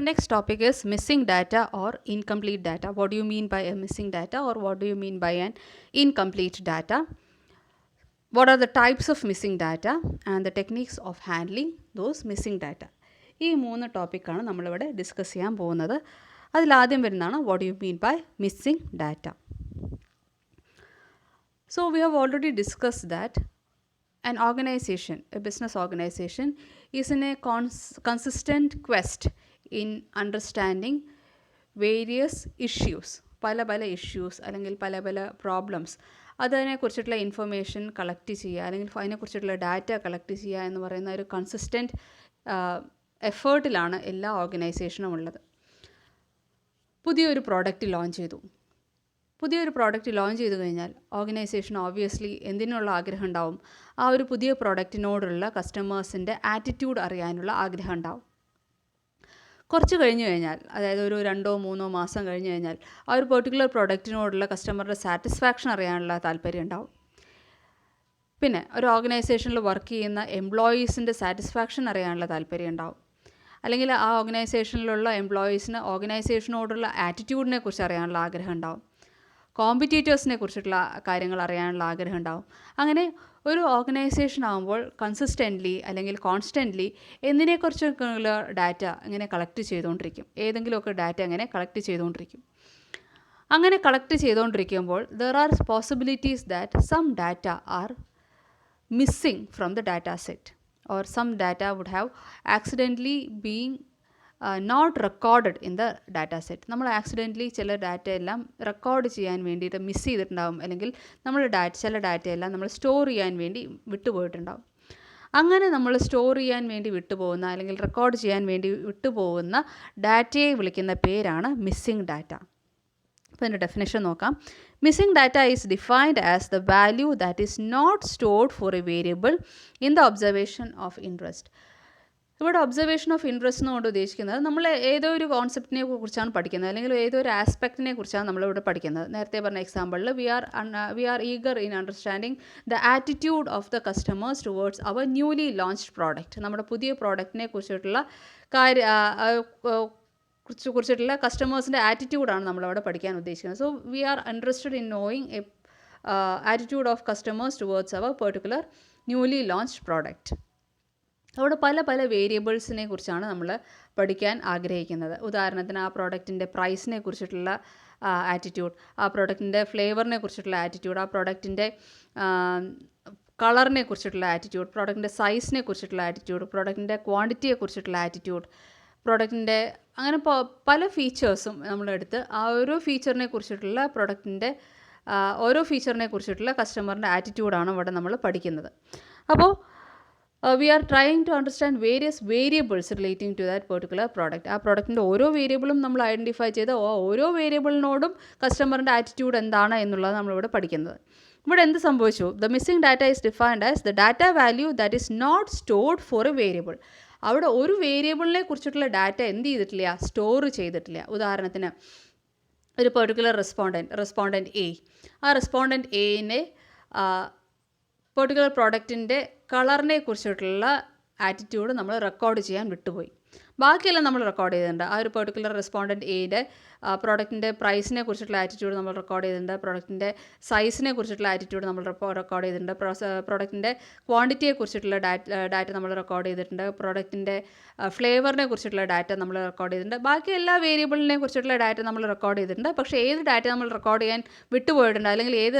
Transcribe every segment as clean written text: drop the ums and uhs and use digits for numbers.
next topic is missing data or incomplete data. What do you mean by a missing data, or what do you mean by an incomplete data? What are the types of missing data and the techniques of handling those missing data? ഈ 3 ടോപ്പിക്കാണ് നമ്മളിവിടെ discuss ചെയ്യാൻ പോകുന്നത്. അതിലാദ്യം വരുന്നതാണ് what you mean by missing data. So we have already discussed that an organization, a business organization, is in a consistent quest in understanding various issues, പല issues അല്ലെങ്കിൽ പല പ്രോബ്ലംസ്, അതിനെക്കുറിച്ചിട്ടുള്ള ഇൻഫർമേഷൻ കളക്ട് ചെയ്യുക അല്ലെങ്കിൽ അതിനെക്കുറിച്ചിട്ടുള്ള data collect ചെയ്യുക എന്ന് പറയുന്ന ഒരു consistent എഫേർട്ടിലാണ് എല്ലാ ഓർഗനൈസേഷനും ഉള്ളത്. പുതിയൊരു പ്രോഡക്റ്റ് ലോഞ്ച് ചെയ്തു കഴിഞ്ഞാൽ ഓർഗനൈസേഷൻ ഓബ്വിയസ്ലി എന്തിനുള്ള ആഗ്രഹം ഉണ്ടാവും? ആ ഒരു പുതിയ പ്രോഡക്റ്റിനോടുള്ള കസ്റ്റമേഴ്സിൻ്റെ ആറ്റിറ്റ്യൂഡ് അറിയാനുള്ള ആഗ്രഹം ഉണ്ടാവും. കുറച്ച് കഴിഞ്ഞ് കഴിഞ്ഞാൽ, അതായത് ഒരു 2-3 മാസം കഴിഞ്ഞ് കഴിഞ്ഞാൽ, ആ ഒരു പെർട്ടിക്കുലർ പ്രോഡക്റ്റിനോടുള്ള കസ്റ്റമറുടെ സാറ്റിസ്ഫാക്ഷൻ അറിയാനുള്ള താല്പര്യം ഉണ്ടാവും. പിന്നെ ഒരു ഓർഗനൈസേഷനിൽ വർക്ക് ചെയ്യുന്ന എംപ്ലോയീസിൻ്റെ സാറ്റിസ്ഫാക്ഷൻ അറിയാനുള്ള താല്പര്യം ഉണ്ടാവും. അല്ലെങ്കിൽ ആ ഓർഗനൈസേഷനിലുള്ള എംപ്ലോയീസിന് ഓർഗനൈസേഷനോടുള്ള ആറ്റിറ്റ്യൂഡിനെ കുറിച്ച് അറിയാനുള്ള ആഗ്രഹം ഉണ്ടാവും. കോമ്പറ്റീറ്റേഴ്സിനെ കുറിച്ചിട്ടുള്ള കാര്യങ്ങൾ അറിയാനുള്ള ആഗ്രഹം ഉണ്ടാവും. അങ്ങനെ ഒരു ഓർഗനൈസേഷൻ ആകുമ്പോൾ കൺസിസ്റ്റൻ്റ്ലി അല്ലെങ്കിൽ കോൺസ്റ്റൻ്റ്ലി എന്തിനെക്കുറിച്ചൊക്കെയുള്ള ഡാറ്റ ഇങ്ങനെ കളക്ട് ചെയ്തുകൊണ്ടിരിക്കും. ഏതെങ്കിലുമൊക്കെ ഡാറ്റ ഇങ്ങനെ കളക്ട് ചെയ്തുകൊണ്ടിരിക്കും. അങ്ങനെ കളക്ട് ചെയ്തുകൊണ്ടിരിക്കുമ്പോൾ there are possibilities that some data are missing from the data set, or some data would have accidentally being not recorded in the data set. നമ്മൾ accidentally ചില data എല്ലാം record ചെയ്യാൻ വേണ്ടിയിട്ട് miss ചെയ്തിട്ടുണ്ടാകും, അല്ലെങ്കിൽ നമ്മൾ ചില ഡാറ്റയെല്ലാം നമ്മൾ സ്റ്റോർ ചെയ്യാൻ വേണ്ടി വിട്ടുപോയിട്ടുണ്ടാകും. അങ്ങനെ നമ്മൾ സ്റ്റോർ ചെയ്യാൻ വേണ്ടി വിട്ടുപോകുന്ന അല്ലെങ്കിൽ റെക്കോർഡ് ചെയ്യാൻ വേണ്ടി വിട്ടുപോകുന്ന ഡാറ്റയെ വിളിക്കുന്ന പേരാണ് മിസ്സിംഗ് ഡാറ്റ. അപ്പോൾ അതിൻ്റെ ഡെഫിനേഷൻ നോക്കാം. Missing data is defined as the value that is not stored for a variable in the observation of interest. ഇവിടെ ഒബ്സർവേഷൻ ഓഫ് ഇൻട്രസ്റ്റ് എന്നുകൊണ്ട് ഉദ്ദേശിക്കുന്നത് നമ്മൾ ഏതോ ഒരു കോൺസെപ്റ്റിനെ കുറിച്ചാണ് പഠിക്കുന്നത്, അല്ലെങ്കിൽ ഏതോ ഒരു ആസ്പെക്റ്റിനെ കുറിച്ചാണ് നമ്മളിവിടെ പഠിക്കുന്നത്. നേരത്തെ പറഞ്ഞ എക്സാമ്പിളിൽ we are eager in understanding the attitude of the customers towards our newly launched product. നമ്മുടെ പുതിയ പ്രോഡക്റ്റിനെ കുറിച്ചിട്ടുള്ള കുറിച്ചിട്ടുള്ള കസ്റ്റമേഴ്സിൻ്റെ ആറ്റിറ്റ്യൂഡാണ് നമ്മളവിടെ പഠിക്കാൻ ഉദ്ദേശിക്കുന്നത്. So we are interested in knowing a attitude of customers towards our particular newly launched product. അവിടെ പല വേരിയബിൾസിനെ കുറിച്ചാണ് നമ്മൾ പഠിക്കാൻ ആഗ്രഹിക്കുന്നത്. ഉദാഹരണത്തിന് ആ പ്രോഡക്റ്റിൻ്റെ പ്രൈസിനെ കുറിച്ചിട്ടുള്ള ആറ്റിറ്റ്യൂഡ്, ആ പ്രോഡക്റ്റിൻ്റെ ഫ്ലേവറിനെ കുറിച്ചിട്ടുള്ള ആറ്റിറ്റ്യൂഡ്, ആ പ്രോഡക്റ്റിൻ്റെ കളറിനെ കുറിച്ചിട്ടുള്ള ആറ്റിറ്റ്യൂഡ്, പ്രോഡക്റ്റിൻ്റെ സൈസിനെ കുറിച്ചിട്ടുള്ള ആറ്റിറ്റ്യൂഡ്, പ്രോഡക്റ്റിൻ്റെ ക്വാണ്ടിറ്റിയെ കുറിച്ചിട്ടുള്ള ആറ്റിറ്റ്യൂഡ്, പ്രോഡക്റ്റിൻ്റെ അങ്ങനെ പല ഫീച്ചേഴ്സും നമ്മളെടുത്ത് ആ ഓരോ ഫീച്ചറിനെ കുറിച്ചിട്ടുള്ള ഓരോ ഫീച്ചറിനെ കുറിച്ചിട്ടുള്ള കസ്റ്റമറിൻ്റെ ആറ്റിറ്റ്യൂഡാണ് ഇവിടെ നമ്മൾ പഠിക്കുന്നത്. അപ്പോൾ we are trying to understand various variables relating to that particular product. ആ പ്രോഡക്റ്റിൻ്റെ ഓരോ വേരിയബിളും നമ്മൾ ഐഡൻറ്റിഫൈ ചെയ്ത് ഓരോ വേരിയബിളിനോടും കസ്റ്റമറിൻ്റെ ആറ്റിറ്റ്യൂഡ് എന്താണ് എന്നുള്ളത് നമ്മളിവിടെ പഠിക്കുന്നത്. ഇവിടെ എന്ത് സംഭവിച്ചു? The missing data is defined as the data value that is not stored for a variable. അവിടെ ഒരു വേരിയബിളിനെ കുറിച്ചിട്ടുള്ള ഡാറ്റ എന്ത് ചെയ്തിട്ടില്ല? സ്റ്റോർ ചെയ്തിട്ടില്ല. ഉദാഹരണത്തിന് ഒരു പെർട്ടിക്കുലർ റെസ്പോണ്ടൻറ്റ് എ, ആ റെസ്പോണ്ടൻറ്റ് എനെ പെർട്ടിക്കുലർ പ്രോഡക്റ്റിൻ്റെ കളറിനെ കുറിച്ചിട്ടുള്ള ആറ്റിറ്റ്യൂഡ് നമ്മൾ റെക്കോർഡ് ചെയ്യാൻ വിട്ടുപോയി. ബാക്കിയെല്ലാം നമ്മൾ റെക്കോർഡ് ചെയ്തിട്ടുണ്ട്. ആ ഒരു പെർട്ടിക്കുലർ റെസ്പോണ്ടൻറ്റ് എയുടെ പ്രോഡക്റ്റിൻ്റെ പ്രൈസിനെ കുറിച്ചിട്ടുള്ള ആറ്റിറ്റ്യൂഡ് നമ്മൾ റെക്കോർഡ് ചെയ്തിട്ടുണ്ട്. പ്രോഡക്റ്റിൻ്റെ സൈസിനെ കുറിച്ചിട്ടുള്ള ആറ്റിറ്റ്യൂഡ് നമ്മൾ റെക്കോർഡ് ചെയ്തിട്ടുണ്ട്. പ്രോഡക്റ്റിൻ്റെ ക്വാണ്ടിറ്റിയെ കുറിച്ചിട്ടുള്ള ഡാറ്റ നമ്മൾ റെക്കോർഡ് ചെയ്തിട്ടുണ്ട്. പ്രോഡക്റ്റിൻ്റെ ഫ്ലേവറിനെ കുറിച്ചിട്ടുള്ള ഡാറ്റ നമ്മൾ റെക്കോർഡ് ചെയ്തിട്ടുണ്ട്. ബാക്കി എല്ലാ വേരിയബിളിനെ കുറിച്ചിട്ടുള്ള ഡാറ്റ നമ്മൾ റെക്കോർഡ് ചെയ്തിട്ടുണ്ട്. പക്ഷേ ഏത് ഡാറ്റ നമ്മൾ റെക്കോർഡ് ചെയ്യാൻ വിട്ടുപോയിട്ടുണ്ട്, അല്ലെങ്കിൽ ഏത്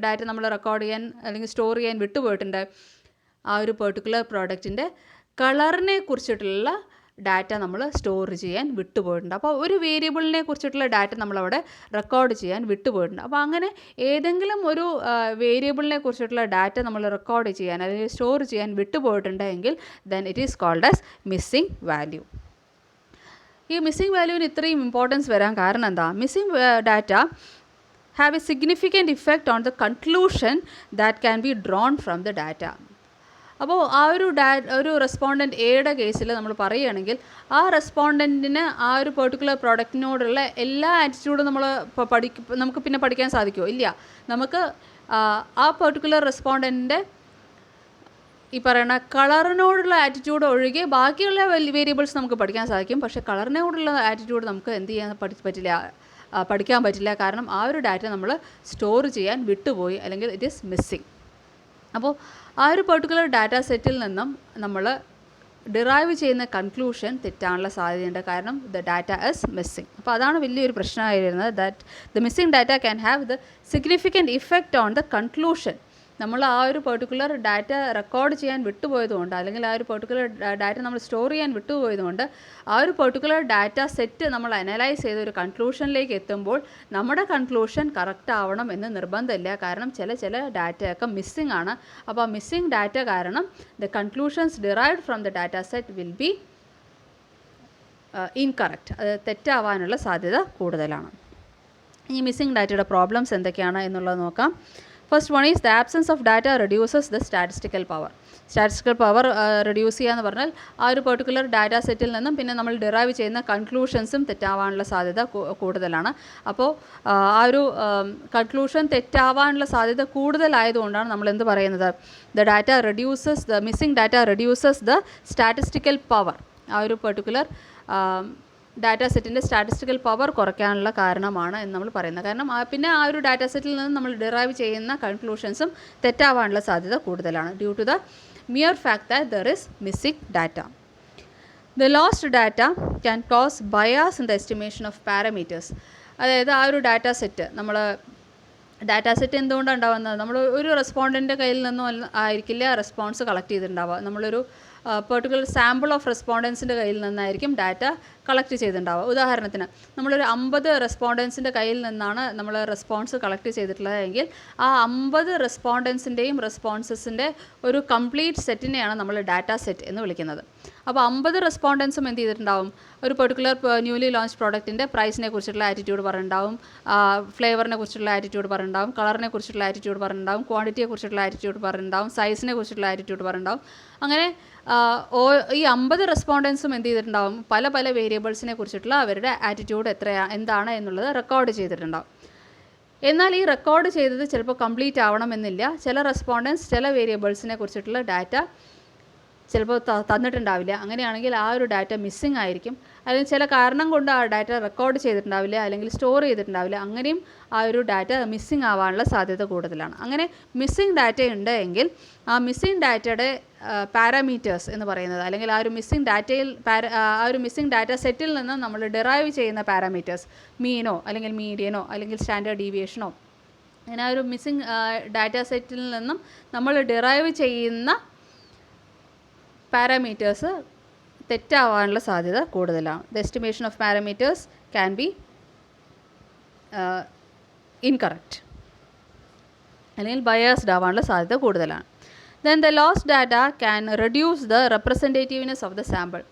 ഡാറ്റ നമ്മൾ റെക്കോർഡ് ചെയ്യാൻ അല്ലെങ്കിൽ സ്റ്റോർ ചെയ്യാൻ വിട്ടുപോയിട്ടുണ്ട്? ആ ഒരു പെർട്ടിക്കുലർ പ്രോഡക്റ്റിൻ്റെ കളറിനെ കുറിച്ചിട്ടുള്ള ഡാറ്റ നമ്മൾ സ്റ്റോർ ചെയ്യാൻ വിട്ടുപോയിട്ടുണ്ട്. അപ്പോൾ ഒരു വേരിയബിളിനെ കുറിച്ചിട്ടുള്ള ഡാറ്റ നമ്മളവിടെ റെക്കോർഡ് ചെയ്യാൻ വിട്ടുപോയിട്ടുണ്ട്. അപ്പോൾ അങ്ങനെ ഏതെങ്കിലും ഒരു വേരിയബിളിനെ കുറിച്ചിട്ടുള്ള ഡാറ്റ നമ്മൾ റെക്കോർഡ് ചെയ്യാൻ അല്ലെങ്കിൽ സ്റ്റോർ ചെയ്യാൻ വിട്ടുപോയിട്ടുണ്ടെങ്കിൽ then it is called as missing value. ഈ മിസ്സിംഗ് വാല്യൂവിന് ഇത്രയും ഇമ്പോർട്ടൻസ് വരാൻ കാരണം എന്താ? Missing data have a significant effect on the conclusion that can be drawn from the data. അപ്പോൾ ആ ഒരു റെസ്പോണ്ടൻറ്റ് എയുടെ കേസിൽ നമ്മൾ പറയുകയാണെങ്കിൽ ആ റെസ്പോണ്ടൻറ്റിന് ആ ഒരു പെർട്ടിക്കുലർ പ്രോഡക്റ്റിനോടുള്ള എല്ലാ ആറ്റിറ്റ്യൂഡും നമുക്ക് പിന്നെ പഠിക്കാൻ സാധിക്കുമോ? ഇല്ല. നമുക്ക് ആ പെർട്ടിക്കുലർ റെസ്പോണ്ടൻറ്റിൻ്റെ ഈ പറയുന്ന കളറിനോടുള്ള ആറ്റിറ്റ്യൂഡ് ഒഴികെ ബാക്കിയുള്ള വേരിയബിൾസ് നമുക്ക് പഠിക്കാൻ സാധിക്കും. പക്ഷേ കളറിനോടുള്ള ആറ്റിറ്റ്യൂഡ് നമുക്ക് എന്ത് ചെയ്യാൻ പഠിക്കാൻ പറ്റില്ല. കാരണം ആ ഒരു ഡാറ്റ നമ്മൾ സ്റ്റോർ ചെയ്യാൻ വിട്ടുപോയി, അല്ലെങ്കിൽ ഇറ്റ് ഈസ് മിസ്സിങ്. അപ്പോൾ ആ ഒരു പെർട്ടിക്കുലർ ഡാറ്റ സെറ്റിൽ നിന്നും നമ്മൾ ഡിറൈവ് ചെയ്യുന്ന കൺക്ലൂഷൻ തെറ്റാനുള്ള സാധ്യതയുണ്ട്. കാരണം ദ ഡാറ്റ ഇസ് മിസ്സിങ്. അപ്പോൾ അതാണ് വലിയൊരു പ്രശ്നമായി വരുന്നത്. That the missing data can have the significant effect on the conclusion. നമ്മൾ ആ ഒരു പെർട്ടിക്കുലർ ഡാറ്റ റെക്കോർഡ് ചെയ്യാൻ വിട്ടുപോയതുകൊണ്ട്, അല്ലെങ്കിൽ ആ ഒരു പെർട്ടിക്കുലർ ഡാറ്റ നമ്മൾ സ്റ്റോർ ചെയ്യാൻ വിട്ടുപോയതുകൊണ്ട്, ആ ഒരു പെർട്ടിക്കുലർ ഡാറ്റ സെറ്റ് നമ്മൾ അനലൈസ് ചെയ്ത ഒരു കൺക്ലൂഷനിലേക്ക് എത്തുമ്പോൾ നമ്മുടെ കൺക്ലൂഷൻ കറക്റ്റ് ആവണം എന്ന് നിർബന്ധമില്ല. കാരണം ചില ഡാറ്റയൊക്കെ മിസ്സിങ് ആണ്. അപ്പോൾ ആ മിസ്സിങ് ഡാറ്റ കാരണം the conclusions derived from the data set will be incorrect. അത് തെറ്റാവാനുള്ള സാധ്യത കൂടുതലാണ്. ഈ മിസ്സിങ് ഡാറ്റയുടെ പ്രോബ്ലംസ് എന്തൊക്കെയാണ് എന്നുള്ളത് നോക്കാം. First one is the absence of data reduces the statistical power. Statistical power reduce ചെയ്യുക എന്ന് പറഞ്ഞാൽ ആ ഒരു പെർട്ടിക്കുലർ ഡാറ്റ സെറ്റിൽ നിന്നും പിന്നെ നമ്മൾ ഡിറൈവ് ചെയ്യുന്ന കൺക്ലൂഷൻസും തെറ്റാവാനുള്ള സാധ്യത കൂടുതലാണ്. അപ്പോൾ ആ ഒരു കൺക്ലൂഷൻ തെറ്റാവാനുള്ള സാധ്യത കൂടുതലായതുകൊണ്ടാണ് നമ്മൾ എന്ത് പറയുന്നത്, the missing data reduces the statistical power. ആ ഒരു പെർട്ടിക്കുലർ ഡാറ്റ സെറ്റിൻ്റെ സ്റ്റാറ്റിസ്റ്റിക്കൽ പവർ കുറയ്ക്കാനുള്ള കാരണമാണ് എന്ന് നമ്മൾ പറയുന്നത്. കാരണം പിന്നെ ആ ഒരു ഡാറ്റ സെറ്റിൽ നിന്ന് നമ്മൾ ഡിറൈവ് ചെയ്യുന്ന കൺക്ലൂഷൻസും തെറ്റാവാനുള്ള സാധ്യത കൂടുതലാണ്. Due to the mere fact that there is missing data. The lost data can cause bias in the estimation of parameters. അതായത് ആ ഒരു ഡാറ്റ സെറ്റ് എന്തുകൊണ്ടാണ് ഉണ്ടാകുന്നത്, നമ്മൾ ഒരു റെസ്പോണ്ടൻ്റെ കയ്യിൽ നിന്നും ആയിരിക്കില്ല റെസ്പോൺസ് കളക്ട് ചെയ്തിട്ടുണ്ടാവുക. നമ്മളൊരു പെർട്ടിക്കുലർ സാമ്പിൾ ഓഫ് റെസ്പോണ്ടൻസിൻ്റെ കയ്യിൽ നിന്നായിരിക്കും ഡാറ്റ കളക്ട് ചെയ്തിട്ടുണ്ടാവുക. ഉദാഹരണത്തിന് നമ്മളൊരു 50 റെസ്പോണ്ടൻസിൻ്റെ കയ്യിൽ നിന്നാണ് നമ്മൾ റെസ്പോൺസ് കളക്ട് ചെയ്തിട്ടുള്ളതെങ്കിൽ ആ 50 റെസ്പോണ്ടൻസിൻ്റെയും റെസ്പോൺസസിൻ്റെ ഒരു കംപ്ലീറ്റ് സെറ്റിനെയാണ് നമ്മൾ ഡാറ്റ സെറ്റ് എന്ന് വിളിക്കുന്നത്. അപ്പോൾ 50 റെസ്പോണ്ടൻസും എന്ത് ചെയ്തിട്ടുണ്ടാവും, ഒരു പെർട്ടിക്കുലർ ന്യൂലി ലോഞ്ച് പ്രോഡക്റ്റിൻ്റെ പ്രൈസിനെ കുറിച്ചുള്ള ആറ്റിറ്റ്യൂഡ് പറഞ്ഞിട്ടുണ്ടാവും, ഫ്ലേവറിനെ കുറിച്ചുള്ള ആറ്റിറ്റ്യൂഡ് പറഞ്ഞിട്ടുണ്ടാവും, കളറിനെ കുറിച്ചുള്ള ആറ്റിറ്റ്യൂഡ് പറഞ്ഞിട്ടുണ്ടാവും, ക്വാണ്ടിറ്റിയെ കുറിച്ചുള്ള ആറ്റിറ്റ്യൂഡ് പറഞ്ഞിട്ടുണ്ടാവും, സൈസിനെ കുറിച്ചുള്ള ആറ്റിറ്റ്യൂഡ് പറഞ്ഞിട്ടുണ്ടാവും. അങ്ങനെ ഈ 50 റെസ്പോണ്ടൻസും എന്ത് ചെയ്തിട്ടുണ്ടാവും, പല വേരിയബിൾസിനെ കുറിച്ചിട്ടുള്ള അവരുടെ ആറ്റിറ്റ്യൂഡ് എന്താണ് എന്നുള്ളത് റെക്കോർഡ് ചെയ്തിട്ടുണ്ടാവും. എന്നാൽ ഈ റെക്കോർഡ് ചെയ്തത് ചിലപ്പോൾ കംപ്ലീറ്റ് ആവണമെന്നില്ല. ചില റെസ്പോണ്ടൻസ് ചില വേരിയബിൾസിനെ കുറിച്ചിട്ടുള്ള ഡാറ്റ ചിലപ്പോൾ തന്നിട്ടുണ്ടാവില്ല. അങ്ങനെയാണെങ്കിൽ ആ ഒരു ഡാറ്റ മിസ്സിംഗ് ആയിരിക്കും. അല്ലെങ്കിൽ ചില കാരണം കൊണ്ട് ആ ഡാറ്റ റെക്കോർഡ് ചെയ്തിട്ടുണ്ടാവില്ല, അല്ലെങ്കിൽ സ്റ്റോർ ചെയ്തിട്ടുണ്ടാവില്ല. അങ്ങനെയും ആ ഒരു ഡാറ്റ മിസ്സിംഗ് ആവാനുള്ള സാധ്യത കൂടുതലാണ്. അങ്ങനെ മിസ്സിംഗ് ഡാറ്റ ഉണ്ട് എങ്കിൽ ആ മിസ്സിംഗ് ഡാറ്റയുടെ പാരാമീറ്റേഴ്സ് എന്ന് പറയുന്നത്, അല്ലെങ്കിൽ ആ ഒരു മിസ്സിംഗ് ഡാറ്റ സെറ്റിൽ നിന്ന് നമ്മൾ ഡിറൈവ് ചെയ്യുന്ന പാരാമീറ്റേഴ്സ്, മീനോ അല്ലെങ്കിൽ മീഡിയനോ അല്ലെങ്കിൽ സ്റ്റാൻഡേർഡ് ഡീവിയേഷനോ, അങ്ങനെ ആ ഒരു മിസ്സിംഗ് ഡാറ്റ സെറ്റിൽ നിന്നും നമ്മൾ ഡിറൈവ് ചെയ്യുന്ന പാരാമീറ്റേഴ്സ് തെറ്റാവാനുള്ള സാധ്യത കൂടുതലാണ്. The estimation of parameters can be incorrect, അല്ലെങ്കിൽ ബയാസ്ഡ് ആവാനുള്ള സാധ്യത കൂടുതലാണ്. Then the lost data can reduce the representativeness of the sample.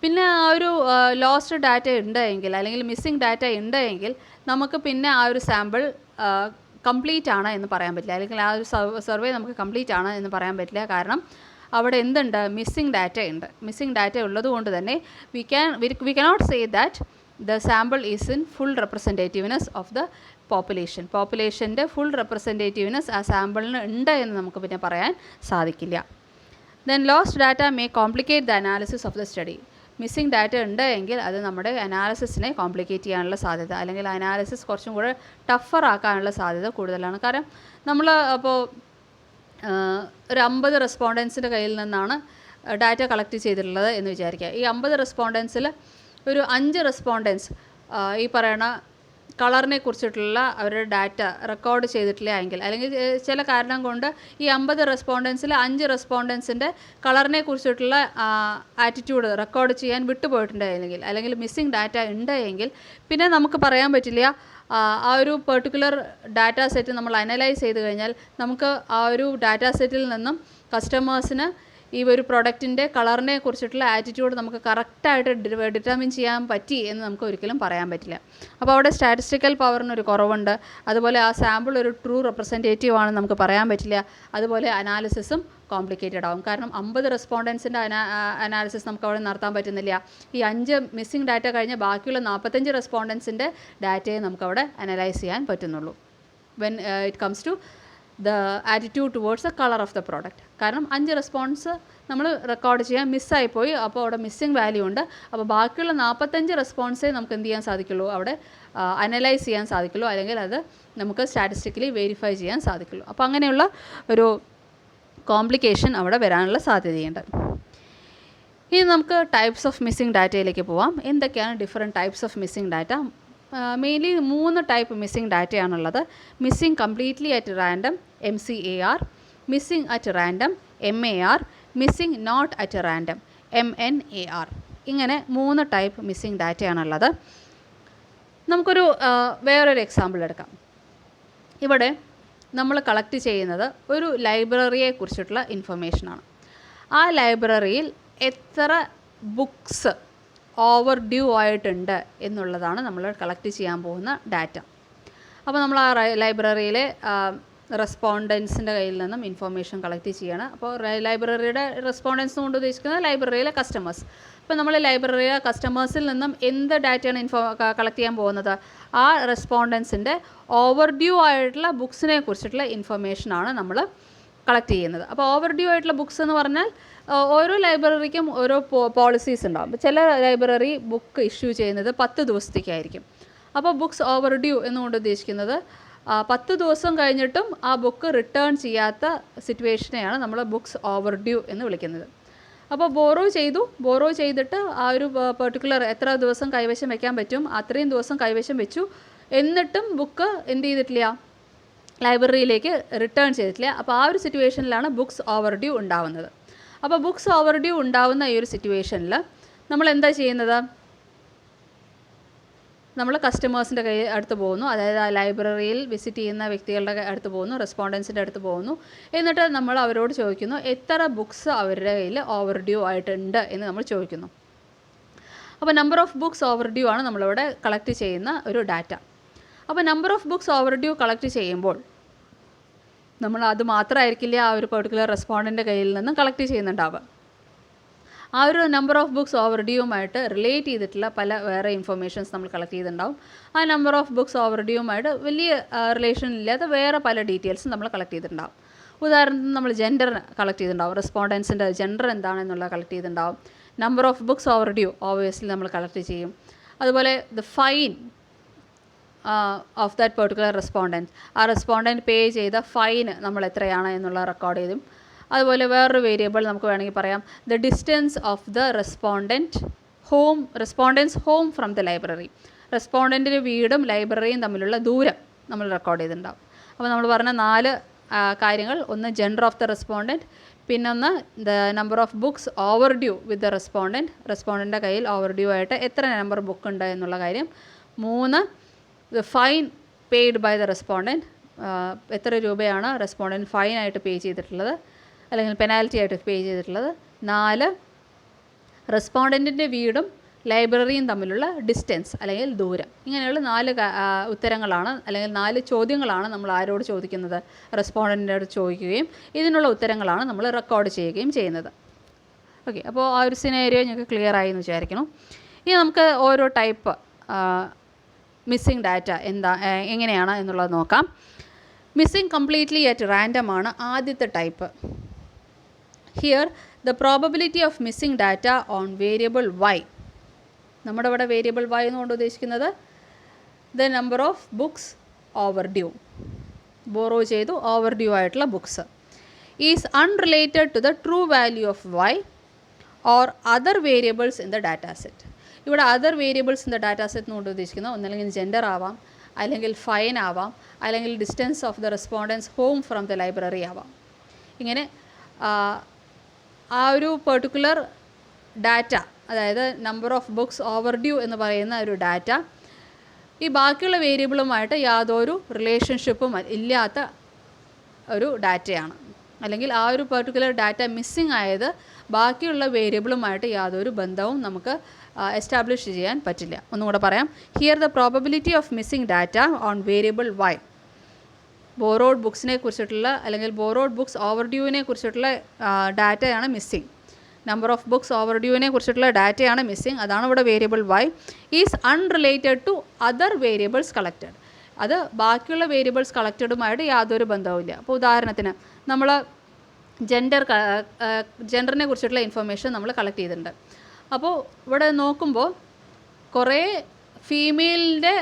പിന്നെ ആ ഒരു ലോസ്റ്റ് ഡാറ്റ ഉണ്ടെങ്കിൽ, അല്ലെങ്കിൽ മിസ്സിംഗ് ഡാറ്റ ഉണ്ടെങ്കിൽ നമുക്ക് പിന്നെ ആ ഒരു സാമ്പിൾ കംപ്ലീറ്റ് ആണ് എന്ന് പറയാൻ പറ്റില്ല, അല്ലെങ്കിൽ ആ ഒരു സർവേ നമുക്ക് കംപ്ലീറ്റ് ആണ് എന്ന് പറയാൻ പറ്റില്ല. കാരണം അവിടെ എന്തുണ്ട്, മിസ്സിംഗ് ഡാറ്റ ഉണ്ട്. മിസ്സിംഗ് ഡാറ്റ ഉള്ളത് കൊണ്ട് തന്നെ we cannot say that the sample is in full representativeness of the പോപ്പുലേഷൻ്റെ ഫുൾ റെപ്രസെൻറ്റേറ്റീവ്നെസ് ആ സാമ്പിളിന് ഉണ്ട് എന്ന് നമുക്ക് പിന്നെ പറയാൻ സാധിക്കില്ല. Then lost data may complicate the analysis of the study. Missing data ഉണ്ട് എങ്കിൽ അത് നമ്മുടെ അനാലിസിസിനെ കോംപ്ലിക്കേറ്റ് ചെയ്യാനുള്ള സാധ്യത, അല്ലെങ്കിൽ അനാലിസിസ് കുറച്ചും കൂടെ ടഫർ ആക്കാനുള്ള സാധ്യത കൂടുതലാണ്. കാരണം നമ്മൾ അപ്പോൾ ഒരു 50 റെസ്പോണ്ടൻസിൻ്റെ കയ്യിൽ നിന്നാണ് ഡാറ്റ കളക്ട് ചെയ്തിട്ടുള്ളത് എന്ന് വിചാരിക്കുക. ഈ 50 റെസ്പോണ്ടൻസിൽ ഒരു 5 റെസ്പോണ്ടൻസ് ഈ പറയുന്ന കളറിനെ കുറിച്ചിട്ടുള്ള അവരുടെ ഡാറ്റ റെക്കോർഡ് ചെയ്തിട്ടില്ല എങ്കിൽ, അല്ലെങ്കിൽ ചില കാരണം കൊണ്ട് ഈ 50 റെസ്പോണ്ടൻസിൽ 5 റെസ്പോണ്ടൻസിൻ്റെ കളറിനെ കുറിച്ചിട്ടുള്ള ആറ്റിറ്റ്യൂഡ് റെക്കോർഡ് ചെയ്യാൻ വിട്ടുപോയിട്ടുണ്ടെങ്കിൽ, അല്ലെങ്കിൽ മിസ്സിംഗ് ഡാറ്റ ഉണ്ട് എങ്കിൽ പിന്നെ നമുക്ക് പറയാൻ പറ്റില്ല. ആ ഒരു പെർട്ടിക്കുലർ ഡാറ്റ സെറ്റ് നമ്മൾ അനലൈസ് ചെയ്ത് കഴിഞ്ഞാൽ നമുക്ക് ആ ഒരു ഡാറ്റ സെറ്റിൽ നിന്നും കസ്റ്റമേഴ്സിന് ഈ ഒരു പ്രൊഡക്റ്റിൻ്റെ കളറിനെ കുറിച്ചിട്ടുള്ള ആറ്റിറ്റ്യൂഡ് നമുക്ക് കറക്റ്റായിട്ട് ഡിറ്റർമിൻ ചെയ്യാൻ പറ്റി എന്ന് നമുക്ക് ഒരിക്കലും പറയാൻ പറ്റില്ല. അപ്പോൾ അവിടെ സ്റ്റാറ്റിസ്റ്റിക്കൽ പവറിനൊരു കുറവുണ്ട്. അതുപോലെ ആ സാമ്പിൾ ഒരു ട്രൂ റെപ്രസെൻറ്റേറ്റീവ് ആണെന്ന് നമുക്ക് പറയാൻ പറ്റില്ല. അതുപോലെ അനാലിസിസും കോംപ്ലിക്കേറ്റഡ് ആവും. കാരണം 50 റെസ്പോണ്ടൻസിൻ്റെ അനാലിസിസ് നമുക്ക് അവിടെ നടത്താൻ പറ്റുന്നില്ല. ഈ 5 മിസ്സിംഗ് ഡാറ്റ കഴിഞ്ഞ് ബാക്കിയുള്ള 45 റെസ്പോണ്ടൻസിൻ്റെ ഡാറ്റയെ നമുക്കവിടെ അനലൈസ് ചെയ്യാൻ പറ്റുന്നുള്ളൂ. When it comes to the attitude towards the colour of the product. കാരണം 5 റെസ്പോൺസ് നമ്മൾ റെക്കോർഡ് ചെയ്യാൻ മിസ്സായിപ്പോയി, അപ്പോൾ അവിടെ മിസ്സിങ് വാല്യൂ ഉണ്ട്. അപ്പോൾ ബാക്കിയുള്ള 45 റെസ്പോൺസേ നമുക്ക് എന്ത് ചെയ്യാൻ സാധിക്കുള്ളൂ, അവിടെ അനലൈസ് ചെയ്യാൻ സാധിക്കുള്ളൂ, അല്ലെങ്കിൽ അത് നമുക്ക് സ്റ്റാറ്റിസ്റ്റിക്കലി വെരിഫൈ ചെയ്യാൻ സാധിക്കുള്ളൂ. അപ്പോൾ അങ്ങനെയുള്ള ഒരു കോംപ്ലിക്കേഷൻ അവിടെ വരാനുള്ള സാധ്യതയുണ്ട്. ഇനി നമുക്ക് ടൈപ്സ് ഓഫ് മിസ്സിംഗ് ഡാറ്റയിലേക്ക് പോവാം. എന്തൊക്കെയാണ് different types of missing data? Mainly 3 type missing ഡാറ്റയാണുള്ളത്. Missing completely at random MCAR, missing at random MAR, missing not at random MNAR. ഇങ്ങനെ 3 ടൈപ്പ് മിസ്സിംഗ് ഡാറ്റയാണുള്ളത്. നമുക്കൊരു വേറൊരു എക്സാമ്പിൾ എടുക്കാം. ഇവിടെ നമ്മൾ കളക്ട് ചെയ്യുന്നത് ഒരു ലൈബ്രറിയെ കുറിച്ചിട്ടുള്ള ഇൻഫർമേഷനാണ്. ആ ലൈബ്രറിയിൽ എത്ര ബുക്സ് ഓവർ ഡ്യൂ ആയിട്ടുണ്ട് എന്നുള്ളതാണ് നമ്മൾ കളക്ട് ചെയ്യാൻ പോകുന്ന ഡാറ്റ. അപ്പോൾ നമ്മൾ ആ ലൈബ്രറിയിലെ റെസ്പോണ്ടൻസിൻ്റെ കയ്യിൽ നിന്നും ഇൻഫർമേഷൻ കളക്ട് ചെയ്യണം. അപ്പോൾ ലൈബ്രറിയുടെ റെസ്പോണ്ടൻസ് കൊണ്ട് ഉദ്ദേശിക്കുന്നത് ലൈബ്രറിയിലെ കസ്റ്റമേഴ്സ്. അപ്പോൾ നമ്മൾ ലൈബ്രറിയിലെ കസ്റ്റമേഴ്സിൽ നിന്നും എന്ത് ഡാറ്റയാണ് കളക്ട് ചെയ്യാൻ പോകുന്നത്? ആ റെസ്പോണ്ടൻസിൻ്റെ ഓവർ ഡ്യൂ ആയിട്ടുള്ള ബുക്സിനെ കുറിച്ചിട്ടുള്ള ഇൻഫർമേഷനാണ് നമ്മൾ കളക്ട് ചെയ്യുന്നത്. അപ്പോൾ ഓവർ ഡ്യൂ ആയിട്ടുള്ള ബുക്സ് എന്ന് പറഞ്ഞാൽ ഓരോ ലൈബ്രറിക്കും ഓരോ പോളിസീസ് ഉണ്ടാകും. ചില ലൈബ്രറി ബുക്ക് ഇഷ്യൂ ചെയ്യുന്നത് 10 ദിവസത്തേക്കായിരിക്കും. അപ്പോൾ ബുക്സ് ഓവർ ഡ്യൂ എന്നുകൊണ്ട് ഉദ്ദേശിക്കുന്നത് 10 ദിവസം കഴിഞ്ഞിട്ടും ആ ബുക്ക് റിട്ടേൺ ചെയ്യാത്ത സിറ്റുവേഷനെയാണ് നമ്മൾ ബുക്സ് ഓവർ ഡ്യൂ എന്ന് വിളിക്കുന്നത്. അപ്പോൾ ബോറോ ചെയ്തിട്ട് ആ ഒരു പെർട്ടിക്കുലർ എത്ര ദിവസം കൈവശം വയ്ക്കാൻ പറ്റും അത്രയും ദിവസം കൈവശം വെച്ചു, എന്നിട്ടും ബുക്ക് എന്ത് ചെയ്തിട്ടില്ല, ലൈബ്രറിയിലേക്ക് റിട്ടേൺ ചെയ്തിട്ടില്ല. അപ്പോൾ ആ ഒരു സിറ്റുവേഷനിലാണ് ബുക്സ് ഓവർ ഡ്യൂ ഉണ്ടാവുന്നത്. അപ്പോൾ ബുക്സ് ഓവർ ഡ്യൂ ഉണ്ടാവുന്ന ഈ ഒരു സിറ്റുവേഷനിൽ നമ്മൾ എന്താ ചെയ്യുന്നത്? നമ്മൾ കസ്റ്റമേഴ്സിൻ്റെ അടുത്ത് പോകുന്നു, അതായത് ആ ലൈബ്രറിയിൽ വിസിറ്റ് ചെയ്യുന്ന വ്യക്തികളുടെ അടുത്ത് പോകുന്നു, റെസ്പോണ്ടൻസിൻ്റെ അടുത്ത് പോകുന്നു. എന്നിട്ട് നമ്മൾ അവരോട് ചോദിക്കുന്നു എത്ര ബുക്സ് അവരുടെ കയ്യിൽ ഓവർ ഡ്യൂ ആയിട്ടുണ്ട് എന്ന് നമ്മൾ ചോദിക്കുന്നു. അപ്പോൾ number of books over due ആണ് നമ്മളിവിടെ കളക്ട് ചെയ്യുന്ന ഒരു ഡാറ്റ. അപ്പോൾ number of books over due collect ചെയ്യുമ്പോൾ നമ്മൾ അത് മാത്രമായിരിക്കില്ല ആ ഒരു പെർട്ടിക്കുലർ റെസ്പോണ്ടൻ്റെ കയ്യിൽ നിന്നും കളക്ട് ചെയ്യുന്നുണ്ടാവുക. ആ ഒരു നമ്പർ ഓഫ് ബുക്സ് ഓവർ ഡ്യൂവുമായിട്ട് റിലേറ്റ് ചെയ്തിട്ടുള്ള പല വേറെ ഇൻഫർമേഷൻസ് നമ്മൾ കളക്ട് ചെയ്തിട്ടുണ്ടാവും. ആ നമ്പർ ഓഫ് ബുക്സ് ഓവർ ഡ്യൂവുമായിട്ട് വലിയ റിലേഷൻ ഇല്ലാത്ത വേറെ പല ഡീറ്റെയിൽസും നമ്മൾ കളക്ട് ചെയ്തിട്ടുണ്ടാവും. ഉദാഹരണത്തിന് നമ്മൾ ജെൻഡർ കളക്ട് ചെയ്തിട്ടുണ്ടാവും, റെസ്പോണ്ടൻസിൻ്റെ ജെൻഡർ എന്താണെന്നുള്ള കളക്ട് ചെയ്തിട്ടുണ്ടാവും. Number of books over due obviously നമ്മൾ കളക്ട് ചെയ്യും. അതുപോലെ the fine of that particular respondent, ആ റെസ്പോണ്ടൻറ്റ് പേ ചെയ്ത ഫൈൻ നമ്മൾ എത്രയാണ് എന്നുള്ള റെക്കോർഡ് ചെയ്തും. അതുപോലെ വേറൊരു വേരിയബിൾ നമുക്ക് വേണമെങ്കിൽ പറയാം the distance of the respondent's home from the library. റെസ്പോണ്ടൻറ്റിൻ്റെ വീടും ലൈബ്രറിയും തമ്മിലുള്ള ദൂരം നമ്മൾ റെക്കോർഡ് ചെയ്തിട്ടുണ്ടാവും. അപ്പോൾ നമ്മൾ പറഞ്ഞ 4 കാര്യങ്ങൾ, ഒന്ന് ജെൻഡർ ഓഫ് ദ റെസ്പോണ്ടൻറ്റ്, പിന്നൊന്ന് the number of books overdue with the റെസ്പോണ്ടൻ്റെ കയ്യിൽ ഓവർ ഡ്യൂ ആയിട്ട് എത്ര നമ്പർ ബുക്ക് ഉണ്ട് എന്നുള്ള കാര്യം. 3 the fine paid by the respondent, എത്ര രൂപയാണ് റെസ്പോണ്ടൻറ്റ് ഫൈനായിട്ട് പേ ചെയ്തിട്ടുള്ളത് അല്ലെങ്കിൽ പെനാൽറ്റി ആയിട്ട് പേ ചെയ്തിട്ടുള്ളത്. 4 റെസ്പോണ്ടൻറ്റിൻ്റെ വീടും ലൈബ്രറിയും തമ്മിലുള്ള ഡിസ്റ്റൻസ് അല്ലെങ്കിൽ ദൂരം. ഇങ്ങനെയുള്ള 4 ഉത്തരങ്ങളാണ് അല്ലെങ്കിൽ 4 ചോദ്യങ്ങളാണ് നമ്മൾ ആരോട് ചോദിക്കുന്നത്? റെസ്പോണ്ടൻറ്റിനോട് ചോദിക്കുകയും ഇതിനുള്ള ഉത്തരങ്ങളാണ് നമ്മൾ റെക്കോർഡ് ചെയ്യുകയും ചെയ്യുന്നത്. ഓക്കെ, അപ്പോൾ ആ ഒരു സിനാരിയോ ഞങ്ങൾക്ക് ക്ലിയർ ആയി എന്ന് വിചാരിക്കണം. ഇനി നമുക്ക് ഓരോ ടൈപ്പ് മിസ്സിംഗ് ഡാറ്റ എങ്ങനെയാണ് എന്നുള്ളത് നോക്കാം. മിസ്സിംഗ് കംപ്ലീറ്റ്ലി അറ്റ് റാൻഡം ആണ് ആദ്യത്തെ type. Here the probability of missing data on variable y, നമ്മുടെ ഇവിടെ വേരിയബിൾ y എന്നുകൊണ്ട് ഉദ്ദേശിക്കുന്നത് the number of books overdue, borrow ചെയ്തു ഓവർ ഡ്യൂ ആയിട്ടുള്ള books, is unrelated to the true value of y or other variables in the data set. ഇവിടെ other variables in the data set എന്നുകൊണ്ട് ഉദ്ദേശിക്കുന്നത് ഒന്നല്ലെങ്കിൽ gender ആവാം, അല്ലെങ്കിൽ fine ആവാം, അല്ലെങ്കിൽ distance of the respondent's home from the library ആവാം. ഇങ്ങനെ ആ ഒരു പെർട്ടിക്കുലർ ഡാറ്റ, അതായത് number of books over due എന്ന് പറയുന്ന ഒരു ഡാറ്റ ഈ ബാക്കിയുള്ള വേരിയബിളുമായിട്ട് യാതൊരു റിലേഷൻഷിപ്പും ഇല്ലാത്ത ഒരു ഡാറ്റയാണ്. അല്ലെങ്കിൽ ആ ഒരു പെർട്ടിക്കുലർ ഡാറ്റ മിസ്സിംഗ് ആയത് ബാക്കിയുള്ള വേരിയബിളുമായിട്ട് യാതൊരു ബന്ധവും നമുക്ക് എസ്റ്റാബ്ലിഷ് ചെയ്യാൻ പറ്റില്ല. ഒന്നുകൂടെ പറയാം. Here the probability of missing data on variable y, borrowed ബുക്സിനെ കുറിച്ചിട്ടുള്ള അല്ലെങ്കിൽ ബോറോഡ് ബുക്സ് ഓവർ ഡ്യൂവിനെ കുറിച്ചിട്ടുള്ള ഡാറ്റയാണ് missing. Number of books over ഡ്യൂവിനെ കുറിച്ചിട്ടുള്ള ഡാറ്റയാണ് മിസ്സിംഗ്, അതാണ് ഇവിടെ variable y. Is unrelated to other variables collected. അത് ബാക്കിയുള്ള വേരിയബിൾസ് കളക്റ്റഡുമായിട്ട് യാതൊരു ബന്ധവുമില്ല. അപ്പോൾ ഉദാഹരണത്തിന് നമ്മൾ ജെൻഡറിനെ കുറിച്ചിട്ടുള്ള ഇൻഫർമേഷൻ നമ്മൾ കളക്ട് ചെയ്തിട്ടുണ്ട്. അപ്പോൾ ഇവിടെ നോക്കുമ്പോൾ കുറേ ഫീമെയിലിൻ്റെ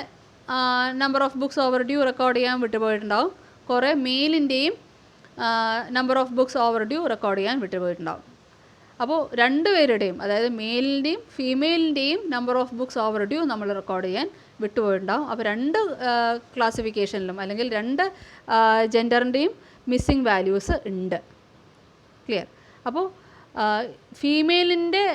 number of books overdue record ചെയ്യാൻ വിട്ടുപോയിട്ടുണ്ടാവും, കുറേ മെയിലിൻ്റെയും number of books overdue record ചെയ്യാൻ വിട്ടുപോയിട്ടുണ്ടാവും. അപ്പോൾ രണ്ടുപേരുടെയും, അതായത് മെയിലിൻ്റെയും ഫീമെയിലിൻ്റെയും number of books overdue നമ്മൾ റെക്കോർഡ് ചെയ്യാൻ വിട്ടുപോയിട്ടുണ്ടാവും. അപ്പോൾ രണ്ട് ക്ലാസിഫിക്കേഷനിലും അല്ലെങ്കിൽ രണ്ട് ജെൻഡറിൻ്റെയും മിസ്സിംഗ് വാല്യൂസ് ഉണ്ട്. ക്ലിയർ? അപ്പോൾ ഫീമെയിലിൻ്റെ